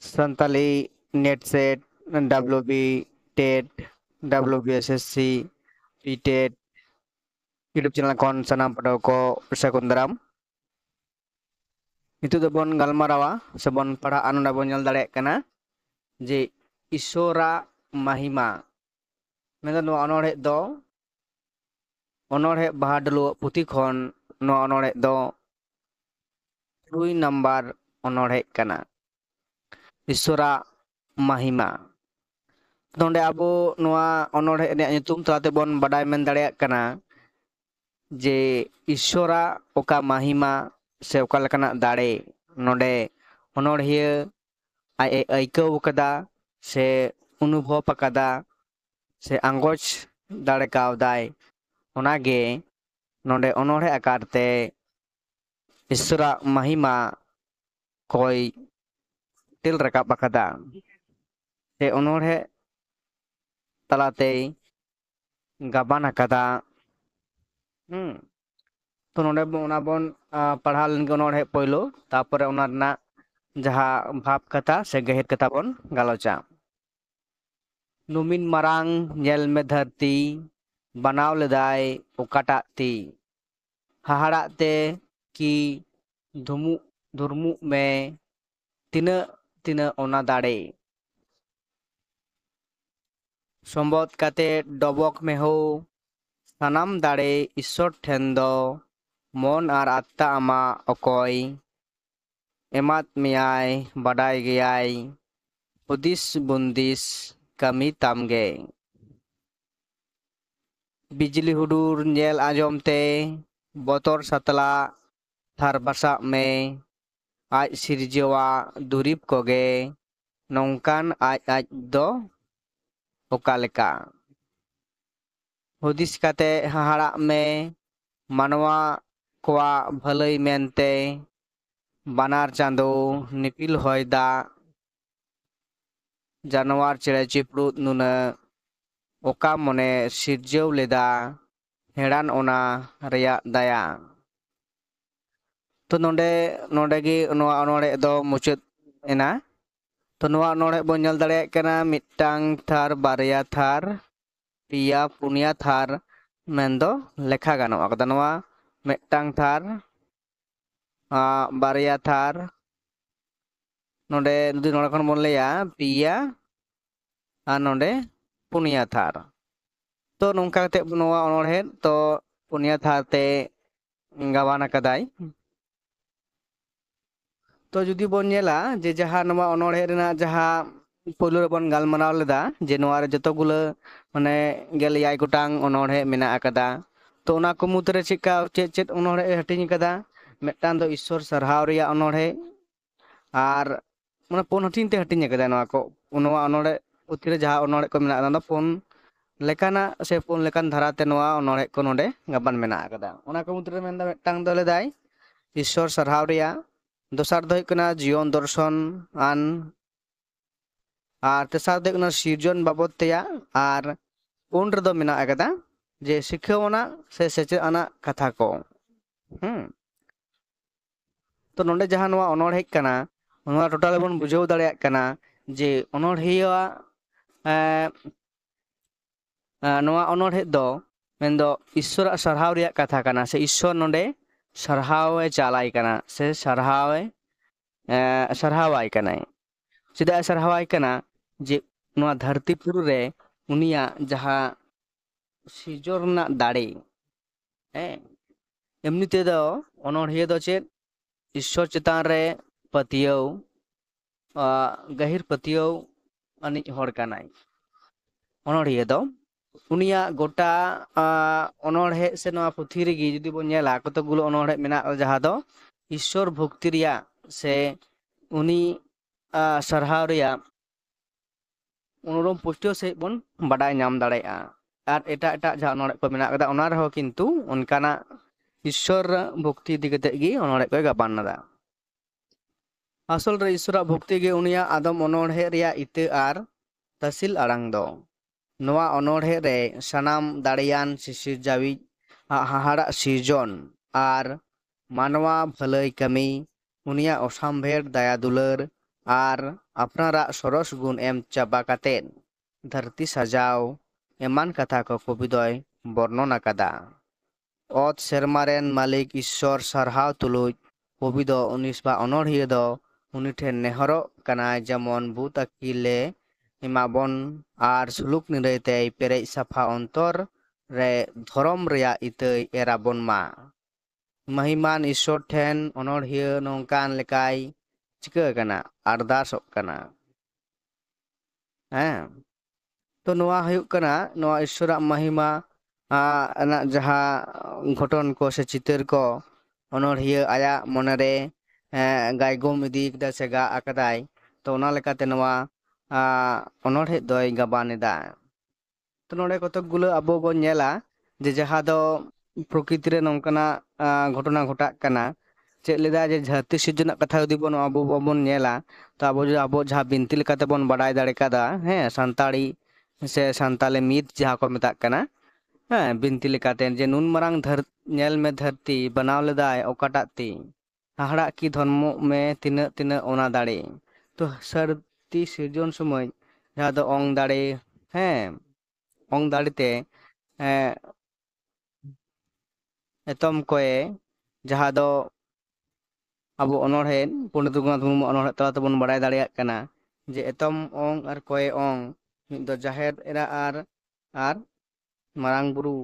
Santali NET SET WB TET WBSSC PTET YouTube channel कौन सनाम पढ़ो को सकुंदराम नितु दो बन गलमारावा से बन पढ़ा आनंद बन जल दाड़े कना जे ईश्वरा महिमा मेदा नो अनोड़े दो अनोड़े बहादुर पुथी खन नो अनोड़े दो 2 नंबर अनोड़े कना ईश्वरा महिमा नोंडे आबो नोआ अनोड़े ने nyutum तलाते बन बडाय मेन दाड़े कना जे ईश्वरा ओका महिमा से ओका लकना दाड़े नोंडे अनोड़िया आय ऐकव कदा से अनुभव कदा से आंगोच दाड़े कावदाय ओनागे नोंडे अनोड़े आकारते ईश्वरा महिमा कोई टिल रकाब कदा से अनोड़े तलाते गाबान कदा तो नोंडे ओना बन पढ़ा लेन अनोड़े पहलो तापरे ओना रना जहाँ भाव कथा से गहिर कथा बन गालोचा नुमिन मरांग नेल में धरती बनाव लेदाय ओकाटा ती हाहाड़ाते कि धुरमु में तिना तिना ओना दाड़े संबोध काते डबक में हो सनाम दाड़े ईश्वर ठेंदो मन और आत्ता आमा अकोय एमात मियाय बडाय गयाय हुदिस बुंदिस कमी तामगे बिजली हुडूर नेल आजमते बतर सतला थार बसा में आज सिरजवा दुरीब कोगे नौकान आज दो ओकालेका हुदिस काते हाहाड़ा में मानवा कोआ भलई मेनते बानार चांदो निपिल होयदा जानवर चेड़े चिपड़ूत नुना ओका मने सिरजव लेदा हेड़ान ओना रेया दाया तो नोंडे नोंडेगी नोआ अनोड़े दो मुचाद एना तो नोआ अनोड़े बन नेल दाड़े कना मिट्टांग थार बारया थार पिया पुनिया थार मेंदो लेखा गानो आकदा नोआ मिट्टांग थार बारया थार नोंडे दुदी नोड़े खन बन लेया पिया आ नोंडे पुनिया थार तो नोंका कते नोआ अनोड़े तो पुनिया थार ते गावाना कदाय तो जुदी बन नेला जे जहाँ नोआ अनोड़े रेना जहाँ पहलू रे बन गालमाराव लेदा जे नोआ रे जतोगुलो माने गेल 6 गोटांग अनोड़े मेना आकदा तो ओना को मुद्रे चिका चेद चेद अनोड़े हटिंग कदा मिट्टांग दो ईश्वर सरहाव रिया अनोड़े आर माने पुन हटिंग ते हटिंग कदा नोआ को नोआ अनोड़े पुथी रे जहाँ अनोड़े को मेना दा पुन लेकाना से पुन लेकान धाराते नोआ अनोड़े को नोडे गाबान मेना आकदा ओना को मुद्रे मेनदा मिट्टांग दो लेदाय ईश्वर सरहाव रिया दोसार दो कना जीवन दर्शन आन आर तेसार दो कना सिरजन बाबद तेया आर पुन रे दो मेना आकदा जे शिक्षावना से सेचे आना कथा को तो नोंडे जहाँ नोआ अनोड़े कना नोआ टोटल बन बुझाव दाड़े कना जे अनोड़िया नोआ अनोड़े दो मेनदो ईश्वर सरहाव रिया कथा कना से ईश्वर नोंडे सरहावे चालाय कना से सरहावाय कनाय चेदा सरहावाय कना जे नोआ धरतीपुर रे उनिया जहाँ सिजोरना दाड़े एमनी तेदो अनोड़िया दो चेद ईश्वर चेतान रे पतियव गहिर पतियव अनिज होड़ कनाय अनोड़िया दो उनिया गोटा अनोड़े से नोआ पुथी रेगी जुदी बन नेला कतगुलो अनोड़े मेना जहाँ दो ईश्वर भक्ति रिया से उनी सरहाव रिया उनुरम पुष्टियो से बन बडाय नाम दाड़ेया आर एटा एटा जहाँ अनोड़े को मेना कदा ओना रहो किन्तु उनकाना ईश्वर भक्ति इदी कते गी अनोड़े को गाबान दा असल रे ईश्वर भक्ति गे उनिया आदम अनोड़े रिया इते आर तहसील अड़ांग दो नोआ अनोड़े रे सनाम दाड़ियान शिशिर जावी हाहाड़ा सिरजन आर मानवा भलई कमी उनिया असामभेर दया दुलर ᱟᱨ ᱟᱯᱱᱟᱨᱟᱜ ᱥᱚᱨᱚᱥ ᱜᱩᱱ ᱮᱢ ᱪᱟᱵᱟ ᱠᱟᱛᱮᱫ ᱫᱷᱟᱹᱨᱛᱤ ᱥᱟᱡᱟᱣ ᱮᱢᱟᱱ ᱠᱟᱛᱷᱟ ᱠᱚ ᱠᱚᱵᱤ ᱫᱚᱭ ᱵᱚᱨᱱᱚᱱ ᱟᱠᱟᱫᱟ᱾ ᱚᱛ ᱥᱮᱨᱢᱟ ᱨᱮᱱ ᱢᱟᱹᱞᱤᱠ ᱤᱥᱥᱚᱨ ᱥᱟᱨᱦᱟᱣ ᱛᱩᱞᱩᱡ ᱠᱚᱵᱤ ᱫᱚ ᱚᱱᱚᱬᱦᱤᱭᱟᱹ ᱫᱚ ᱩᱱᱤ ᱴᱷᱮᱱ ᱱᱮᱦᱚᱨᱚᱜ ᱠᱟᱱᱟᱭ ᱡᱮᱢᱚᱱ ᱵᱩᱫ ᱟᱹᱠᱤᱞᱮ ᱮᱢᱟᱵᱚᱱ ᱟᱨ ᱥᱩᱞᱩᱠ ᱱᱤᱨᱟᱹᱭ ᱛᱮᱭ ᱯᱮᱨᱮᱡ ᱥᱟᱯᱷᱟ ᱚᱱᱛᱚᱨ ᱨᱮ ᱫᱷᱚᱨᱚᱢ ᱨᱮᱭᱟᱜ ᱤᱛᱟᱹᱭ ᱮᱨᱟᱵᱚᱱ ᱢᱟ᱾ ᱢᱟᱹᱦᱤᱢᱟᱱ ᱤᱥᱥᱚᱨ ᱴᱷᱮᱱ ᱚᱱᱚᱬᱦᱤᱭᱟᱹ ᱱᱚᱝᱠᱟᱱ ᱞᱮᱠᱟᱭ ᱪᱤᱠᱟᱹ ᱟᱠᱟᱱᱟ, ᱟᱨᱫᱟᱥᱚᱜ ᱠᱟᱱᱟ᱾ ᱦᱮᱸ, ᱛᱚ ᱱᱚᱣᱟ ᱦᱩᱭᱩᱜ ᱠᱟᱱᱟ ᱱᱚᱣᱟ ᱤᱥᱥᱚᱨᱟᱜ ᱢᱟᱦᱤᱢᱟ ᱨᱮᱱᱟᱜ ᱡᱟᱦᱟᱸ ᱜᱷᱚᱴᱚᱱ ᱠᱚ ᱥᱮ ᱪᱤᱛᱟᱹᱨ ᱠᱚ ᱚᱱᱚᱬᱦᱤᱭᱟᱹ ᱟᱭᱟᱜ ᱢᱚᱱᱮᱨᱮ ᱜᱟᱭᱜᱚᱢ ᱤᱫᱤ ᱠᱟᱫᱟ ᱥᱮ ᱜᱟᱜ ᱟᱠᱟᱫᱟᱭ᱾ ᱛᱚ ᱚᱱᱟ ᱞᱮᱠᱟᱛᱮ ᱱᱚᱣᱟ ᱚᱱᱚᱬᱦᱮ ᱫᱚᱭ ᱜᱟᱵᱟᱱ ᱮᱫᱟ᱾ ᱛᱚ ᱱᱚᱰᱮ ᱠᱚᱛᱚᱠ ᱜᱩᱞᱟᱹ ᱟᱵᱚ ᱵᱚᱱ ᱧᱮᱞᱟ ᱡᱮ ᱡᱟᱦᱟᱸ ᱫᱚ ᱯᱨᱚᱠᱤᱛᱤ ᱨᱮ ᱱᱚᱝᱠᱟᱱᱟᱜ ᱜᱷᱚᱴᱚᱱᱟ ᱜᱷᱚᱴᱟᱜ ᱠᱟᱱᱟ᱾ ᱪᱮᱫ ᱞᱮᱫᱟ ᱡᱮ ᱫᱷᱟᱹᱨᱛᱤ ᱥᱤᱨᱡᱚᱱᱟᱜ ᱠᱟᱛᱷᱟ ᱡᱩᱫᱤ ᱟᱵᱚ ᱵᱟᱵᱚᱱ ᱧᱮᱞᱟ, ᱛᱚ ᱟᱵᱚ ᱡᱟᱦᱟᱸ ᱵᱤᱱᱛᱤ ᱞᱮᱠᱟᱛᱮᱵᱚᱱ ᱵᱟᱰᱟᱭ ᱫᱟᱲᱮ ᱠᱟᱫᱟ, ᱦᱮᱸ, ᱥᱟᱱᱛᱟᱲᱤ ᱥᱮ ᱥᱟᱱᱛᱟᱞᱤ ᱢᱤᱛ ᱡᱟᱦᱟᱸ ᱠᱚ ᱢᱮᱛᱟᱜ ᱠᱟᱱᱟ, ᱦᱮᱸ, ᱵᱤᱱᱛᱤ ᱞᱮᱠᱟᱛᱮ ᱡᱮ ᱱᱩᱱ ᱢᱟᱨᱟᱝ ᱧᱮᱞ ᱢᱮ ᱫᱷᱟᱹᱨᱛᱤ ᱵᱮᱱᱟᱣ ᱞᱮᱫᱟᱭ ᱚᱠᱟᱴᱟᱜ ᱛᱤ, ᱦᱟᱦᱟᱲᱟᱜ ᱠᱤ ᱫᱷᱚᱨᱢᱚᱜ ᱢᱮ ᱛᱤᱱᱟᱹᱜ ᱛᱤᱱᱟᱹᱜ ᱚᱱᱟ ᱫᱟᱲᱮ᱾ ᱛᱚ ᱥᱟᱹᱨᱛᱤ ᱥᱤᱨᱡᱚᱱ ᱥᱚᱢᱚᱭ ᱡᱟᱦᱟᱸ ᱫᱚ ᱚᱝ ᱫᱟᱲᱮ, ᱦᱮᱸ, ᱚᱝ ᱫᱟᱲᱮᱛᱮ ᱮᱛᱚᱢ ᱠᱚᱭᱮ ᱡᱟᱦᱟᱸ ᱫᱚ ᱟᱵᱚ ᱚᱱᱚᱬᱦᱮᱸ ᱯᱚᱱᱰᱤᱛ ᱨᱚᱜᱷᱩᱱᱟᱛᱷ ᱢᱩᱨᱢᱩ ᱚᱱᱚᱬᱦᱮᱸ ᱛᱟᱞᱟ ᱛᱮᱵᱚᱱ ᱵᱟᱲᱟᱭ ᱫᱟᱲᱮᱭᱟᱜ ᱠᱟᱱᱟ ᱡᱮ ᱮᱛᱚᱢ ᱚᱝ ᱟᱨ ᱠᱚᱭᱮ ᱚᱝ ᱢᱤᱫ ᱫᱚ ᱡᱟᱦᱮᱨ ᱮᱨᱟ ᱟᱨ ᱢᱟᱨᱟᱝ ᱵᱩᱨᱩ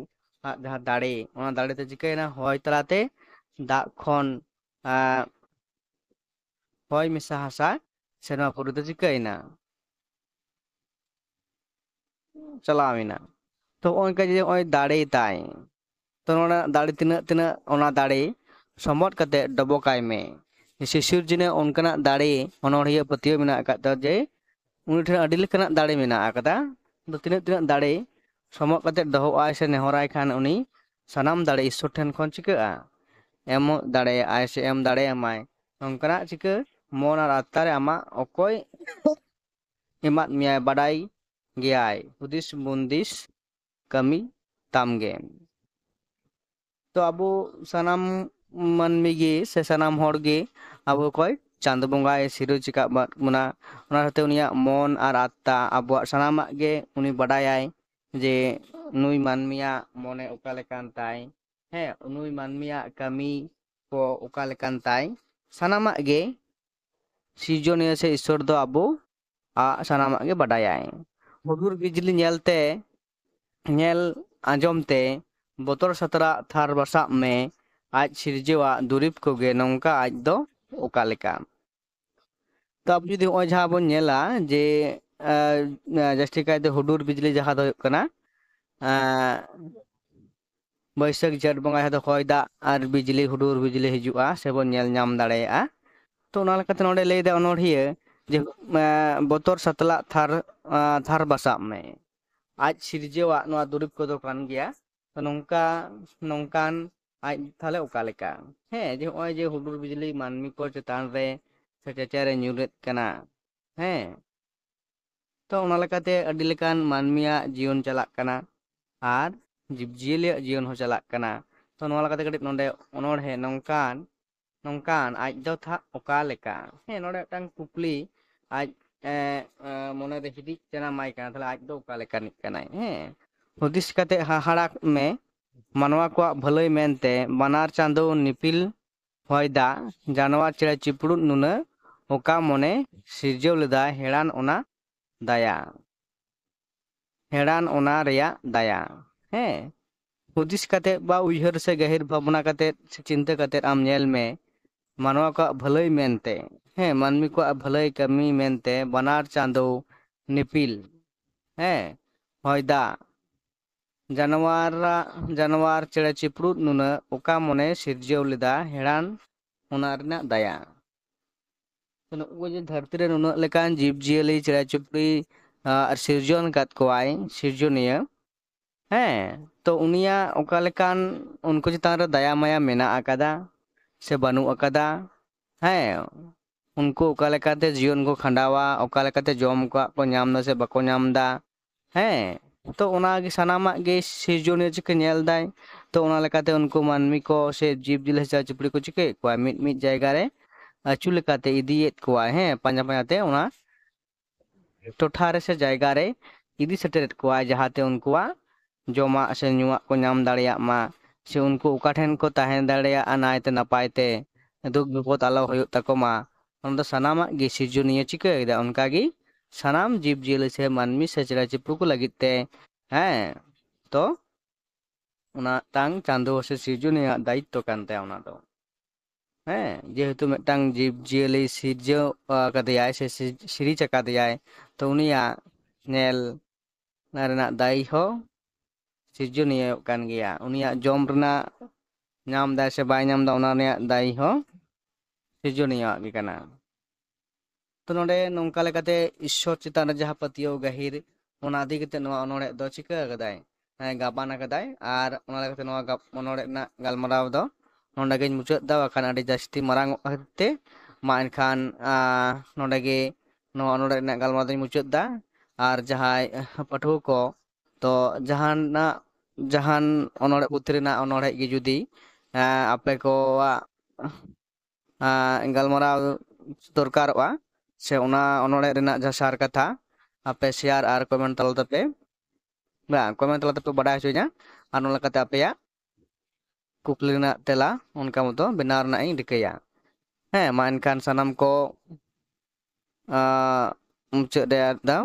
ᱟᱜ ᱡᱟᱦᱟᱸ ᱫᱟᱲᱮ, ᱚᱱᱟ ᱫᱟᱲᱮᱛᱮ ᱪᱤᱠᱟᱹᱭᱮᱱᱟ ᱦᱚᱭ ᱛᱟᱞᱟᱛᱮ ᱫᱟᱜ ᱠᱷᱚᱱ ᱦᱚᱭ ᱢᱮᱥᱟ ᱦᱟᱥᱟ ᱥᱮ ᱱᱚᱣᱟ ᱯᱩᱨᱤ ᱫᱚ ᱪᱤᱠᱟᱹᱭᱮᱱᱟ, ᱪᱟᱞᱟᱣᱮᱱᱟ᱾ ᱛᱚ ᱱᱚᱜᱼᱚᱭ ᱡᱮ ᱱᱚᱜᱼᱚᱭ ᱫᱟᱲᱮ ᱛᱟᱭ, ᱛᱚ ᱱᱚᱣᱟ ᱫᱟᱲᱮ ᱛᱤᱱᱟᱹᱜ ᱛᱤᱱᱟᱹᱜ ᱚᱱᱟ ᱫᱟᱲᱮ ᱥᱚᱢᱚᱫ ᱠᱟᱛᱮᱜ ᱰᱚᱵᱚᱠᱟᱭ ᱢᱮ᱾ ᱥᱤᱥᱤᱨᱡᱚᱱᱤ ᱚᱱᱠᱟᱱᱟᱜ ᱫᱟᱲᱮ ᱚᱱᱚᱬᱦᱤᱭᱟᱹ ᱯᱟᱹᱛᱭᱟᱹᱣ ᱢᱮᱱᱟᱜ ᱟᱠᱟᱫ ᱛᱟᱭᱟ ᱡᱮ ᱩᱱᱤ ᱴᱷᱮᱱ ᱟᱹᱰᱤ ᱞᱮᱠᱟᱱᱟᱜ ᱫᱟᱲᱮ ᱢᱮᱱᱟᱜ ᱟᱠᱟᱫᱟ᱾ ᱛᱤᱱᱟᱹᱜ ᱛᱤᱱᱟᱹᱜ ᱫᱟᱲᱮ ᱥᱚᱢᱚᱜ ᱠᱟᱛᱮᱜ ᱫᱚᱦᱚᱜᱼᱟᱭ ᱥᱮ ᱱᱮᱦᱚᱨᱟᱭ ᱠᱷᱟᱱ ᱩᱱᱤ ᱥᱟᱱᱟᱢ ᱫᱟᱲᱮ ᱤᱥᱥᱚᱨ ᱴᱷᱮᱱ ᱠᱷᱚᱱ ᱪᱤᱠᱟᱹᱜᱼᱟ, ᱮᱢᱚᱜ ᱫᱟᱲᱮᱭᱟᱜᱼᱟᱭ ᱥᱮ ᱮᱢ ᱫᱟᱲᱮᱭᱟᱢᱟᱭ᱾ ᱱᱚᱝᱠᱟᱱᱟᱜ ᱪᱤᱠᱟᱹ ᱢᱚᱱ ᱟᱨ ᱟᱛᱛᱟᱨᱮ ᱟᱢᱟᱜ ᱚᱠᱚᱭ ᱮᱢᱟᱫ ᱢᱮᱭᱟᱭ ᱵᱟᱰᱟᱭ ᱜᱮᱭᱟᱭ, ᱦᱩᱫᱤᱥ ᱵᱩᱱᱫᱤᱥ ᱠᱟᱹᱢᱤ ᱛᱟᱢᱜᱮ᱾ ᱛᱚ ᱟᱵᱚ ᱥᱟᱱᱟᱢ ᱢᱟᱹᱱᱢᱤ ᱜᱮ ᱥᱮ ᱥᱟᱱᱟᱢ ᱦᱚᱲ ᱜᱮ ᱟᱵᱚ ᱚᱠᱚᱭ ᱪᱟᱸᱫᱳ ᱵᱚᱸᱜᱟᱭ ᱥᱤᱨᱡᱽ ᱟᱠᱟᱫ ᱵᱚᱱᱟ᱾ ᱚᱱᱟ ᱠᱷᱟᱹᱛᱤᱨ ᱩᱱᱤᱭᱟᱜ ᱢᱚᱱ ᱟᱨ ᱟᱛᱛᱟ ᱟᱵᱚᱣᱟᱜ ᱥᱟᱱᱟᱢᱟᱜ ᱜᱮ ᱩᱱᱤ ᱵᱟᱰᱟᱭᱟᱭ ᱡᱮ ᱱᱩᱭ ᱢᱟᱹᱱᱢᱤᱭᱟᱜ ᱢᱚᱱᱮ ᱚᱠᱟ ᱞᱮᱠᱟᱱ ᱛᱟᱭ, ᱦᱮᱸ, ᱱᱩᱭ ᱢᱟᱹᱱᱢᱤᱭᱟᱜ ᱠᱟᱹᱢᱤ ᱠᱚ ᱚᱠᱟ ᱞᱮᱠᱟᱱ ᱛᱟᱭ, ᱥᱟᱱᱟᱢᱟᱜ ᱜᱮ ᱥᱤᱨᱡᱚᱱᱤᱭᱟᱹ ᱥᱮ ᱤᱥᱥᱚᱨ ᱫᱚ ᱟᱵᱚ ᱥᱟᱱᱟᱢᱟᱜ ᱜᱮ ᱵᱟᱰᱟᱭᱟᱭ᱾ ᱦᱩᱰᱩᱨ ᱵᱤᱡᱽᱞᱤ ᱧᱮᱞ ᱟᱸᱡᱚᱢ ᱛᱮ ᱵᱚᱛᱚᱨ ᱥᱟᱛᱞᱟᱜ ᱛᱷᱟᱨ ᱵᱟᱥᱟᱜ ᱢᱮ, ᱟᱡ ᱥᱤᱨᱡᱟᱹᱣᱟᱜ ᱫᱩᱨᱤᱵᱽ ᱠᱚᱜᱮ ᱱᱚᱝᱠᱟ ᱟᱡ ᱫᱚ ᱚᱠᱟ ᱞᱮᱠᱟ᱾ ᱛᱚ ᱟᱵᱚ ᱡᱩᱫᱤ ᱱᱚᱜᱼᱚᱭ ᱡᱟᱦᱟᱸ ᱵᱚᱱ ᱧᱮᱞᱟ ᱡᱮ ᱡᱟᱹᱥᱛᱤ ᱠᱟᱭᱛᱮ ᱦᱩᱰᱩᱨ ᱵᱤᱡᱽᱞᱤ ᱡᱟᱦᱟᱸ ᱫᱚ ᱦᱩᱭᱩᱜ ᱠᱟᱱᱟ ᱵᱟᱹᱭᱥᱟᱹᱠᱷ ᱡᱷᱮᱸᱴ ᱵᱚᱸᱜᱟ ᱡᱟᱦᱟᱸ ᱫᱚ ᱦᱚᱭ ᱫᱟᱜ ᱟᱨ ᱵᱤᱡᱽᱞᱤ ᱦᱩᱰᱩᱨ ᱵᱤᱡᱽᱞᱤ ᱦᱤᱡᱩᱜᱼᱟ ᱥᱮᱵᱚᱱ ᱧᱮᱞ ᱧᱟᱢ ᱫᱟᱲᱮᱭᱟᱜᱼᱟ᱾ ᱛᱚ ᱚᱱᱟ ᱞᱮᱠᱟᱛᱮ ᱱᱚᱸᱰᱮ ᱞᱟᱹᱭᱫᱟ ᱚᱱᱚᱬᱦᱤᱭᱟᱹ ᱡᱮ ᱵᱚᱛᱚᱨ ᱥᱟᱛᱞᱟᱜ ᱛᱷᱟᱨ ᱵᱟᱥᱟᱜ ᱢᱮ, ᱟᱡ ᱥᱤᱨᱡᱟᱹᱣᱟᱜ ᱱᱚᱣᱟ ᱫᱩᱨᱤᱵᱽ ᱠᱚᱫᱚ ᱠᱟᱱ ᱜᱮᱭᱟ᱾ ᱱᱚᱝᱠᱟᱱ ᱟᱡ ᱛᱟᱦᱚᱞᱮ ᱚᱠᱟ ᱞᱮᱠᱟ, ᱦᱮᱸ, ᱡᱮ ᱱᱚᱜᱼᱚᱭ ᱡᱮ ᱦᱩᱰᱩᱨ ᱵᱤᱡᱽᱞᱤ ᱢᱟᱹᱱᱢᱤ ᱠᱚ ᱪᱮᱛᱟᱱ ᱨᱮ ᱥᱮ ᱪᱮᱪᱮᱨᱮ ᱧᱩᱨᱮᱫ ᱠᱟᱱᱟ, ᱦᱮᱸ, ᱛᱚ ᱚᱱᱟ ᱞᱮᱠᱟᱛᱮ ᱟᱹᱰᱤ ᱞᱮᱠᱟᱱ ᱢᱟᱹᱱᱢᱤᱭᱟᱜ ᱡᱤᱭᱚᱱ ᱪᱟᱞᱟᱜ ᱠᱟᱱᱟ ᱟᱨ ᱡᱤᱵᱽᱼᱡᱤᱭᱟᱹᱞᱤᱭᱟᱜ ᱡᱤᱭᱚᱱ ᱦᱚᱸ ᱪᱟᱞᱟᱜ ᱠᱟᱱᱟ᱾ ᱛᱚ ᱱᱚᱣᱟ ᱞᱮᱠᱟᱛᱮ ᱠᱟᱹᱴᱤᱡ ᱱᱚᱰᱮ ᱚᱱᱚᱬᱦᱮ ᱱᱚᱝᱠᱟᱱ ᱟᱡ ᱫᱚ ᱛᱷᱟᱜ ᱚᱠᱟ ᱞᱮᱠᱟ, ᱦᱮᱸ, ᱱᱚᱰᱮ ᱢᱤᱫᱴᱟᱝ ᱠᱩᱠᱞᱤ ᱟᱡ ᱢᱚᱱᱮᱨᱮ ᱦᱤᱫᱤᱡ ᱡᱟᱱᱟᱢᱟᱭ ᱠᱟᱱᱟ, ᱛᱟᱦᱚᱞᱮ ᱟᱡ ᱫᱚ ᱚᱠᱟ ᱞᱮᱠᱟᱱᱤᱡ ᱠᱟᱱᱟᱭ, ᱦᱮᱸ, ᱦᱩᱫᱤᱥ ᱠᱟᱛᱮᱫ ᱦᱟᱦᱟᱲᱟᱜ ᱢᱮ ᱢᱟᱱᱣᱟ ᱠᱚᱣᱟᱜ ᱵᱷᱟᱹᱞᱟᱹᱭ ᱢᱮᱱᱛᱮ ᱵᱟᱱᱟᱨ ᱪᱟᱸᱫᱳ ᱱᱤᱯᱤᱞ ᱦᱚᱭ ᱫᱟᱜ ᱡᱟᱱᱣᱟᱨ ᱪᱮᱬᱮ ᱪᱤᱯᱨᱩᱫ ᱱᱩᱱᱟᱹᱜ ᱚᱠᱟ ᱢᱚᱱᱮ ᱥᱤᱨᱡᱟᱹᱣ ᱞᱮᱫᱟᱭ ᱦᱮᱲᱟᱱ ᱚᱱᱟ ᱫᱟᱭᱟ, ᱦᱮᱲᱟᱱ ᱚᱱᱟ ᱨᱮᱭᱟᱜ ᱫᱟᱭᱟ, ᱦᱮᱸ, ᱦᱩᱫᱤᱥ ᱠᱟᱛᱮᱫ ᱵᱟ ᱩᱭᱦᱟᱹᱨ ᱥᱮ ᱜᱟᱹᱦᱤᱨ ᱵᱷᱟᱵᱽᱱᱟ ᱠᱟᱛᱮᱫ ᱥᱮ ᱪᱤᱱᱛᱟᱹ ᱠᱟᱛᱮᱫ ᱟᱢ ᱧᱮᱞ ᱢᱮ ᱢᱟᱱᱣᱟ ᱠᱚᱣᱟᱜ ᱵᱷᱟᱹᱞᱟᱹᱭ ᱢᱮᱱᱛᱮ, ᱦᱮᱸ, ᱢᱟᱹᱱᱢᱤ ᱠᱚᱣᱟᱜ ᱵᱷᱟᱹᱞᱟᱹᱭ ᱠᱟᱹᱢᱤ ᱢᱮᱱᱛᱮ ᱵᱟᱱᱟᱨ ᱪᱟᱸᱫᱳ ᱱᱤᱯᱤᱞ, ᱦᱮᱸ, ᱦᱚᱭ ᱫᱟᱜ ᱡᱟᱱᱣᱟᱨ ᱪᱮᱬᱮ ᱪᱤᱯᱨᱩᱫ ᱱᱩᱱᱟᱹᱜ ᱚᱠᱟ ᱢᱚᱱᱮ ᱥᱤᱨᱡᱟᱹᱣ ᱞᱮᱫᱟ ᱦᱮᱲᱟᱱ ᱚᱱᱟ ᱨᱮᱱᱟᱜ ᱫᱟᱭᱟ᱾ ᱱᱩᱜᱼᱩᱭ ᱡᱮ ᱫᱷᱟᱹᱨᱛᱤ ᱨᱮ ᱱᱩᱱᱟᱹᱜ ᱞᱮᱠᱟᱱ ᱡᱤᱵᱽᱼᱡᱤᱭᱟᱹᱞᱤ ᱪᱮᱬᱮ ᱪᱩᱯᱲᱤ ᱥᱤᱨᱡᱚᱱ ᱟᱠᱟᱫ ᱠᱚᱣᱟᱭ ᱥᱤᱨᱡᱚᱱᱤᱭᱟᱹ, ᱦᱮᱸ, ᱛᱚ ᱩᱱᱤᱭᱟᱜ ᱚᱠᱟ ᱞᱮᱠᱟᱱ ᱩᱱᱠᱩ ᱪᱮᱛᱟᱱ ᱨᱮ ᱫᱟᱭᱟ ᱢᱟᱭᱟ ᱢᱮᱱᱟᱜ ᱟᱠᱟᱫᱟ ᱥᱮ ᱵᱟᱹᱱᱩᱜ ᱟᱠᱟᱫᱟ, ᱦᱮᱸ, ᱩᱱᱠᱩ ᱚᱠᱟ ᱞᱮᱠᱟᱛᱮ ᱡᱤᱭᱚᱱ ᱠᱚ ᱠᱷᱟᱸᱰᱟᱣᱟ, ᱚᱠᱟ ᱞᱮᱠᱟᱛᱮ ᱡᱚᱢ ᱠᱚᱣᱟᱜ ᱠᱚ ᱧᱟᱢ ᱮᱫᱟ ᱥᱮ ᱵᱟᱠᱚ ᱧᱟᱢ ᱮᱫᱟ, ᱦᱮᱸ, ᱛᱚ ᱚᱱᱟᱜᱮ ᱥᱟᱱᱟᱢᱟᱜ ᱜᱮ ᱥᱤᱨᱡᱚᱱᱤᱭᱟᱹ ᱪᱤᱠᱟᱹ ᱧᱮᱞ ᱫᱟᱭ᱾ ᱛᱚ ᱚᱱᱟ ᱞᱮᱠᱟᱛᱮ ᱩᱱᱠᱩ ᱢᱟᱹᱱᱢᱤ ᱠᱚ ᱥᱮ ᱡᱤᱵᱽᱼᱡᱤᱭᱟᱹᱞᱤ ᱪᱮᱬᱮ ᱪᱤᱯᱲᱤ ᱠᱚ ᱪᱤᱠᱟᱹᱭᱮᱫ ᱠᱚᱣᱟ ᱢᱤᱫ ᱡᱟᱭᱜᱟ ᱨᱮ ᱟᱹᱪᱩ ᱞᱮᱠᱟᱛᱮ ᱤᱫᱤᱭᱮᱫ ᱠᱚᱣᱟᱭ ᱦᱮᱸ ᱯᱟᱸᱡᱟ ᱯᱟᱸᱡᱟᱛᱮ ᱚᱱᱟ ᱴᱚᱴᱷᱟ ᱨᱮ ᱥᱮ ᱡᱟᱭᱜᱟ ᱨᱮ ᱤᱫᱤ ᱥᱮᱴᱮᱨᱮᱫ ᱠᱚᱣᱟᱭ ᱡᱟᱦᱟᱸᱛᱮ ᱩᱱᱠᱩᱣᱟᱜ ᱡᱚᱢᱟᱜ ᱥᱮ ᱧᱩᱣᱟᱜ ᱠᱚ ᱧᱟᱢ ᱫᱟᱲᱮᱭᱟᱜ ᱢᱟ ᱥᱮ ᱩᱱᱠᱩ ᱚᱠᱟ ᱴᱷᱮᱱ ᱠᱚ ᱛᱟᱦᱮᱸ ᱫᱟᱲᱮᱭᱟᱜᱼᱟ ᱱᱟᱭᱛᱮ ᱱᱟᱯᱟᱭ ᱛᱮ ᱫᱩᱠ ᱵᱤᱯᱚᱫ ᱟᱞᱚ ᱦᱩᱭᱩᱜ ᱛᱟᱠᱚ ᱢᱟ ᱚᱱᱟ ᱫᱚ ᱥᱟᱱᱟᱢᱟᱜ ᱜᱮ ᱥᱤᱨᱡᱚᱱᱤᱭᱟᱹ ᱪᱤᱠᱟᱹᱭᱮᱫᱟ ᱚᱱᱠᱟᱜᱮ ᱥᱟᱱᱟᱢ ᱡᱤᱵᱽᱼᱡᱤᱭᱟᱹᱞᱤ ᱥᱮ ᱢᱟᱹᱱᱢᱤ ᱥᱮ ᱪᱮᱬᱮ ᱪᱤᱯᱨᱩ ᱠᱚ ᱞᱟᱹᱜᱤᱫ ᱛᱮ ᱦᱮᱸ ᱛᱚ ᱚᱱᱟ ᱢᱤᱫᱴᱟᱝ ᱪᱟᱸᱫᱳ ᱥᱮ ᱥᱤᱨᱡᱚᱱᱤᱭᱟᱹ ᱟᱜ ᱫᱟᱭᱤᱛᱛᱚ ᱠᱟᱱ ᱛᱟᱭᱟ ᱚᱱᱟ ᱫᱚ ᱦᱮᱸ ᱡᱮᱦᱮᱛᱩ ᱢᱤᱫᱴᱟᱝ ᱡᱤᱵᱽᱼᱡᱤᱭᱟᱹᱞᱤ ᱥᱤᱨᱡᱟᱹᱣ ᱠᱟᱫᱮᱭᱟᱭ ᱥᱮ ᱥᱤᱨᱤᱡ ᱟᱠᱟᱫᱮᱭᱟᱭ ᱛᱚ ᱩᱱᱤᱭᱟᱜ ᱧᱮᱞ ᱚᱱᱟ ᱨᱮᱱᱟᱜ ᱫᱟᱭᱤ ᱦᱚᱸ ᱥᱤᱨᱡᱚᱱᱤᱭᱟᱹ ᱠᱟᱱ ᱜᱮᱭᱟ ᱩᱱᱤᱭᱟᱜ ᱡᱚᱢ ᱨᱮᱱᱟᱜ ᱧᱟᱢ ᱫᱟᱭ ᱥᱮ ᱵᱟᱭ ᱧᱟᱢ ᱮᱫᱟ ᱚᱱᱟ ᱨᱮᱭᱟᱜ ᱫᱟᱭᱤ ᱦᱚᱸ ᱥᱤᱨᱡᱚᱱᱤᱭᱟᱹᱣᱟᱜ ᱜᱮ ᱠᱟᱱᱟ ᱛᱚ ᱱᱚᱰᱮ ᱱᱚᱝᱠᱟ ᱞᱮᱠᱟᱛᱮ ᱤᱥᱥᱚᱨ ᱪᱮᱛᱟᱱ ᱨᱮ ᱡᱟᱦᱟᱸ ᱯᱟᱹᱛᱭᱟᱹᱣ ᱜᱟᱹᱦᱤᱨ ᱚᱱᱟ ᱤᱫᱤ ᱠᱟᱛᱮᱫ ᱱᱚᱣᱟ ᱚᱱᱚᱬᱦᱮ ᱫᱚ ᱪᱤᱠᱟᱹ ᱟᱠᱟᱫᱟᱭ ᱜᱟᱵᱟᱱ ᱟᱠᱟᱫᱟᱭ ᱟᱨ ᱚᱱᱟ ᱞᱮᱠᱟᱛᱮ ᱱᱚᱣᱟ ᱚᱱᱚᱬᱦᱮ ᱨᱮᱱᱟᱜ ᱜᱟᱞᱢᱟᱨᱟᱣ ᱫᱚ ᱱᱚᱸᱰᱮ ᱜᱤᱧ ᱢᱩᱪᱟᱹᱫ ᱮᱫᱟ ᱵᱟᱠᱷᱟᱱ ᱟᱹᱰᱤ ᱡᱟᱹᱥᱛᱤ ᱢᱟᱨᱟᱝ ᱚᱜ ᱠᱷᱟᱹᱛᱤᱨ ᱛᱮ ᱢᱟ ᱮᱱᱠᱷᱟᱱ ᱱᱚᱸᱰᱮ ᱜᱮ ᱱᱚᱣᱟ ᱚᱱᱚᱬᱦᱮ ᱨᱮᱱᱟᱜ ᱜᱟᱞᱢᱟᱨᱟᱣ ᱫᱚᱧ ᱢᱩᱪᱟᱹᱫ ᱮᱫᱟ ᱟᱨ ᱡᱟᱦᱟᱸᱭ ᱯᱟᱹᱴᱷᱩᱣᱟᱹ ᱠᱚ ᱛᱚ ᱡᱟᱦᱟᱱ ᱚᱱᱚᱬᱦᱮ ᱯᱩᱛᱷᱤ ᱨᱮᱱᱟᱜ ᱚᱱᱚᱬᱦᱮ ᱜᱮ ᱡᱩᱫᱤ ᱟᱯᱮ ᱠᱚᱣᱟᱜ ᱜᱟᱞᱢᱟᱨᱟᱣ ᱫᱚᱨᱠᱟᱨᱚᱜᱼᱟ ᱥᱮ ᱚᱱᱟ ᱚᱱᱚᱬᱦᱮ ᱨᱮᱱᱟᱜ ᱡᱟᱦᱟᱸ ᱥᱟᱨ ᱠᱟᱛᱷᱟ ᱟᱯᱮ ᱥᱮᱭᱟᱨ ᱟᱨ ᱠᱚᱢᱮᱱᱴ ᱛᱟᱞᱟ ᱛᱮᱯᱮ ᱠᱚᱢᱮᱱᱴ ᱛᱟᱞᱟ ᱛᱮᱯᱮ ᱵᱟᱰᱟᱭ ᱦᱚᱪᱚᱧᱟ ᱟᱨ ᱚᱱᱟ ᱞᱮᱠᱟᱛᱮ ᱟᱯᱮᱭᱟᱜ ᱠᱩᱠᱞᱤ ᱨᱮᱱᱟᱜ ᱛᱮᱞᱟ ᱚᱱᱠᱟ ᱢᱚᱛᱚ ᱵᱮᱱᱟᱣ ᱨᱮᱱᱟᱜ ᱤᱧ ᱨᱤᱠᱟᱹᱭᱟ ᱦᱮᱸ ᱢᱟ ᱮᱱᱠᱷᱟᱱ ᱥᱟᱱᱟᱢ ᱠᱚ ᱢᱩᱪᱟᱹᱫ ᱨᱮ ᱫᱟᱣ